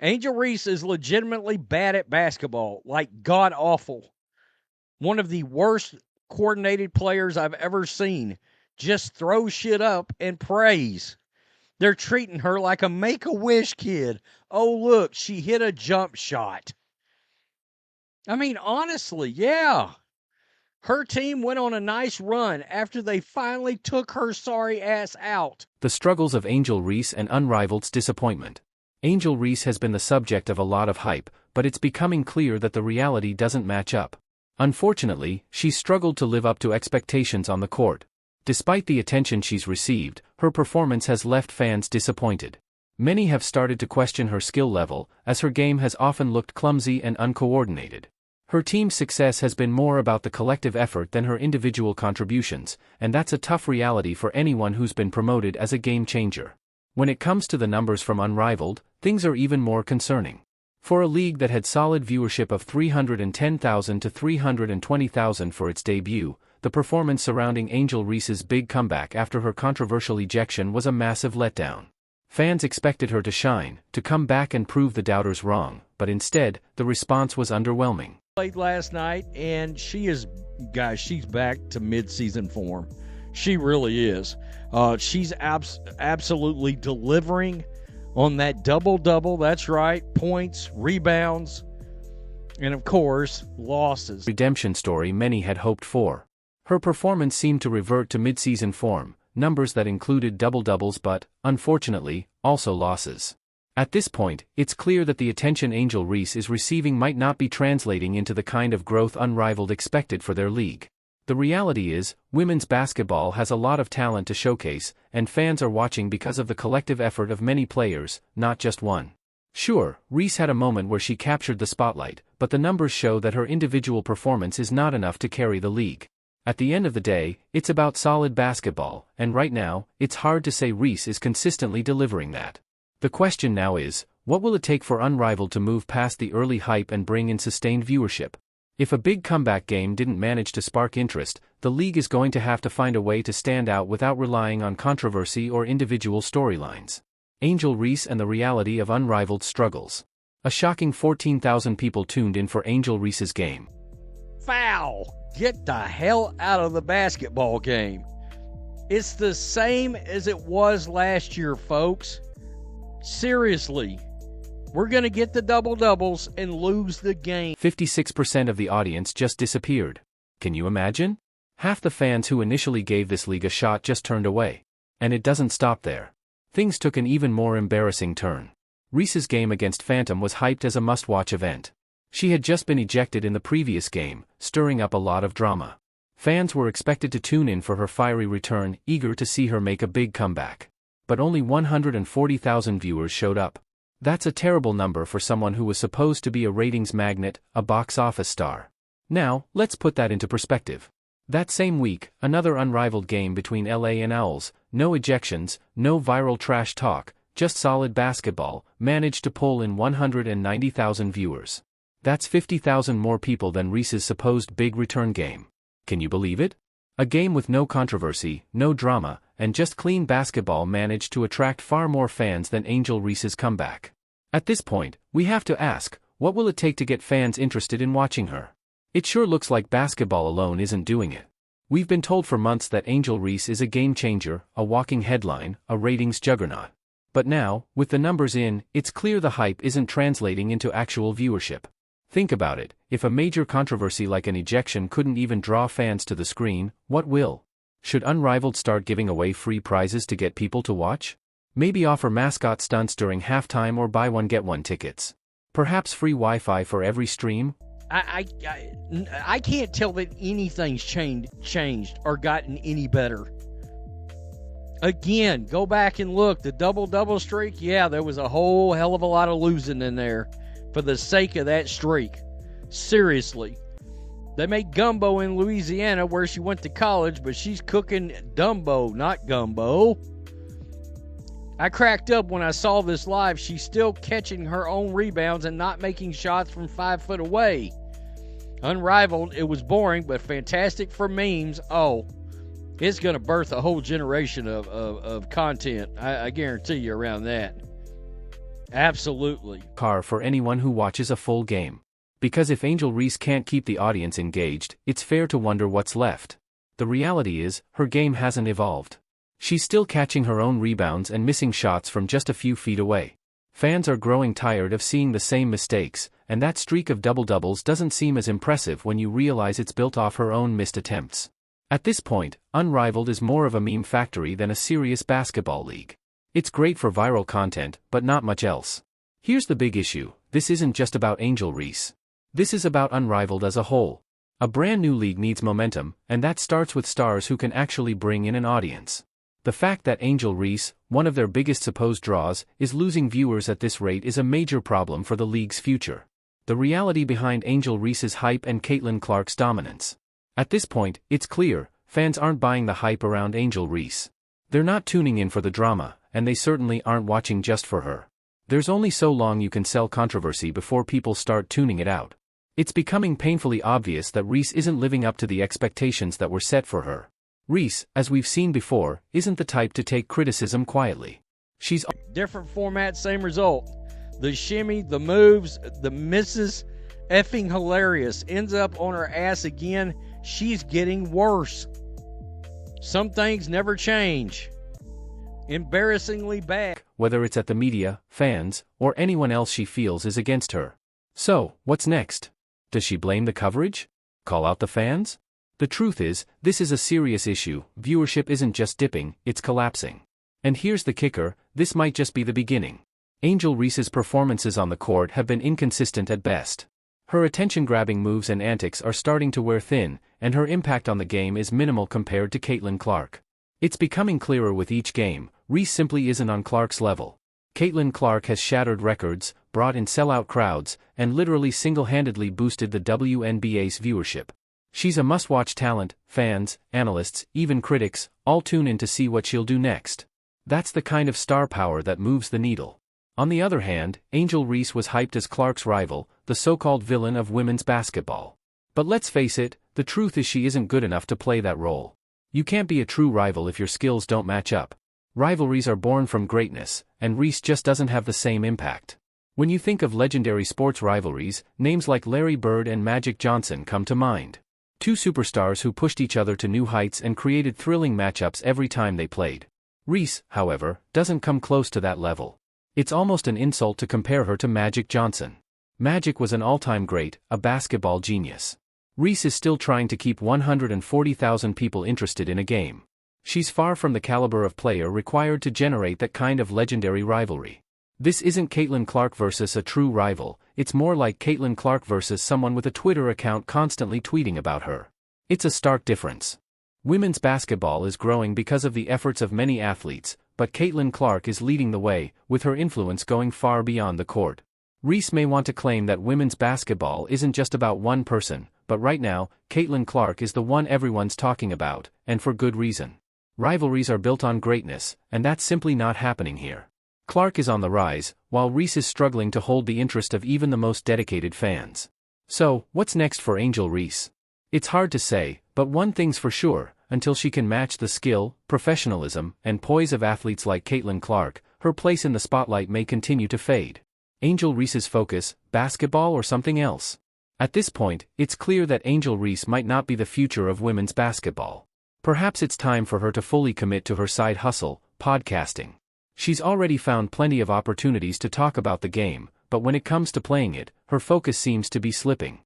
Angel Reese is legitimately bad at basketball, like god awful. One of the worst coordinated players I've ever seen. Just throws shit up and prays. They're treating her like a make-a-wish kid. Oh, look, she hit a jump shot. I mean, honestly, yeah. Her team went on a nice run after they finally took her sorry ass out. The struggles of Angel Reese and Unrivaled's disappointment. Angel Reese has been the subject of a lot of hype, but it's becoming clear that the reality doesn't match up. Unfortunately, she's struggled to live up to expectations on the court. Despite the attention she's received, her performance has left fans disappointed. Many have started to question her skill level, as her game has often looked clumsy and uncoordinated. Her team's success has been more about the collective effort than her individual contributions, and that's a tough reality for anyone who's been promoted as a game changer. When it comes to the numbers from Unrivaled, things are even more concerning. For a league that had solid viewership of 310,000 to 320,000 for its debut, the performance surrounding Angel Reese's big comeback after her controversial ejection was a massive letdown. Fans expected her to shine, to come back and prove the doubters wrong, but instead, the response was underwhelming. Played last night, and she's back to mid-season form. She really is. She's absolutely delivering on that double-double. That's right, points, rebounds, and of course, losses. Redemption story many had hoped for. Her performance seemed to revert to mid-season form, numbers that included double-doubles but, unfortunately, also losses. At this point, it's clear that the attention Angel Reese is receiving might not be translating into the kind of growth Unrivaled expected for their league. The reality is, women's basketball has a lot of talent to showcase, and fans are watching because of the collective effort of many players, not just one. Sure, Reese had a moment where she captured the spotlight, but the numbers show that her individual performance is not enough to carry the league. At the end of the day, it's about solid basketball, and right now, it's hard to say Reese is consistently delivering that. The question now is, what will it take for Unrivaled to move past the early hype and bring in sustained viewership? If a big comeback game didn't manage to spark interest, the league is going to have to find a way to stand out without relying on controversy or individual storylines. Angel Reese and the reality of Unrivaled's struggles. A shocking 14,000 people tuned in for Angel Reese's game. Foul! Get the hell out of the basketball game. It's the same as it was last year, folks. Seriously. We're going to get the double-doubles and lose the game. 56% of the audience just disappeared. Can you imagine? Half the fans who initially gave this league a shot just turned away. And it doesn't stop there. Things took an even more embarrassing turn. Reese's game against Phantom was hyped as a must-watch event. She had just been ejected in the previous game, stirring up a lot of drama. Fans were expected to tune in for her fiery return, eager to see her make a big comeback. But only 140,000 viewers showed up. That's a terrible number for someone who was supposed to be a ratings magnet, a box office star. Now, let's put that into perspective. That same week, another Unrivaled game between LA and Owls, no ejections, no viral trash talk, just solid basketball, managed to pull in 190,000 viewers. That's 50,000 more people than Reese's supposed big return game. Can you believe it? A game with no controversy, no drama, and just clean basketball managed to attract far more fans than Angel Reese's comeback. At this point, we have to ask, what will it take to get fans interested in watching her? It sure looks like basketball alone isn't doing it. We've been told for months that Angel Reese is a game changer, a walking headline, a ratings juggernaut. But now, with the numbers in, it's clear the hype isn't translating into actual viewership. Think about it, if a major controversy like an ejection couldn't even draw fans to the screen, what will? Should Unrivaled start giving away free prizes to get people to watch? Maybe offer mascot stunts during halftime or buy one get one tickets. Perhaps free Wi-Fi for every stream? I can't tell that anything's changed or gotten any better. Again, go back and look. The double-double streak, yeah, there was a whole hell of a lot of losing in there for the sake of that streak. Seriously. They made gumbo in Louisiana where she went to college, but she's cooking Dumbo, not gumbo. I cracked up when I saw this live. She's still catching her own rebounds and not making shots from 5 foot away. Unrivaled, it was boring, but fantastic for memes. Oh, it's going to birth a whole generation of content. I guarantee you around that. Absolutely. Car for anyone who watches a full game. Because if Angel Reese can't keep the audience engaged, it's fair to wonder what's left. The reality is, her game hasn't evolved. She's still catching her own rebounds and missing shots from just a few feet away. Fans are growing tired of seeing the same mistakes, and that streak of double-doubles doesn't seem as impressive when you realize it's built off her own missed attempts. At this point, Unrivaled is more of a meme factory than a serious basketball league. It's great for viral content, but not much else. Here's the big issue: this isn't just about Angel Reese. This is about Unrivaled as a whole. A brand new league needs momentum, and that starts with stars who can actually bring in an audience. The fact that Angel Reese, one of their biggest supposed draws, is losing viewers at this rate is a major problem for the league's future. The reality behind Angel Reese's hype and Caitlin Clark's dominance. At this point, it's clear, fans aren't buying the hype around Angel Reese. They're not tuning in for the drama, and they certainly aren't watching just for her. There's only so long you can sell controversy before people start tuning it out. It's becoming painfully obvious that Reese isn't living up to the expectations that were set for her. Reese, as we've seen before, isn't the type to take criticism quietly. She's different format, same result. The shimmy, the moves, the misses, effing hilarious. Ends up on her ass again. She's getting worse. Some things never change. Embarrassingly bad. Whether it's at the media, fans, or anyone else she feels is against her. So, what's next? Does she blame the coverage? Call out the fans? The truth is, this is a serious issue. Viewership isn't just dipping, it's collapsing. And here's the kicker: this might just be the beginning. Angel Reese's performances on the court have been inconsistent at best. Her attention-grabbing moves and antics are starting to wear thin, and her impact on the game is minimal compared to Caitlin Clark. It's becoming clearer with each game: Reese simply isn't on Clark's level. Caitlin Clark has shattered records, brought in sellout crowds, and literally single-handedly boosted the WNBA's viewership. She's a must-watch talent. Fans, analysts, even critics, all tune in to see what she'll do next. That's the kind of star power that moves the needle. On the other hand, Angel Reese was hyped as Clark's rival, the so-called villain of women's basketball. But let's face it, the truth is she isn't good enough to play that role. You can't be a true rival if your skills don't match up. Rivalries are born from greatness, and Reese just doesn't have the same impact. When you think of legendary sports rivalries, names like Larry Bird and Magic Johnson come to mind. Two superstars who pushed each other to new heights and created thrilling matchups every time they played. Reese, however, doesn't come close to that level. It's almost an insult to compare her to Magic Johnson. Magic was an all-time great, a basketball genius. Reese is still trying to keep 140,000 people interested in a game. She's far from the caliber of player required to generate that kind of legendary rivalry. This isn't Caitlin Clark versus a true rival, it's more like Caitlin Clark versus someone with a Twitter account constantly tweeting about her. It's a stark difference. Women's basketball is growing because of the efforts of many athletes, but Caitlin Clark is leading the way, with her influence going far beyond the court. Reese may want to claim that women's basketball isn't just about one person, but right now, Caitlin Clark is the one everyone's talking about, and for good reason. Rivalries are built on greatness, and that's simply not happening here. Clark is on the rise, while Reese is struggling to hold the interest of even the most dedicated fans. So, what's next for Angel Reese? It's hard to say, but one thing's for sure: until she can match the skill, professionalism, and poise of athletes like Caitlin Clark, her place in the spotlight may continue to fade. Angel Reese's focus: basketball or something else? At this point, it's clear that Angel Reese might not be the future of women's basketball. Perhaps it's time for her to fully commit to her side hustle, podcasting. She's already found plenty of opportunities to talk about the game, but when it comes to playing it, her focus seems to be slipping.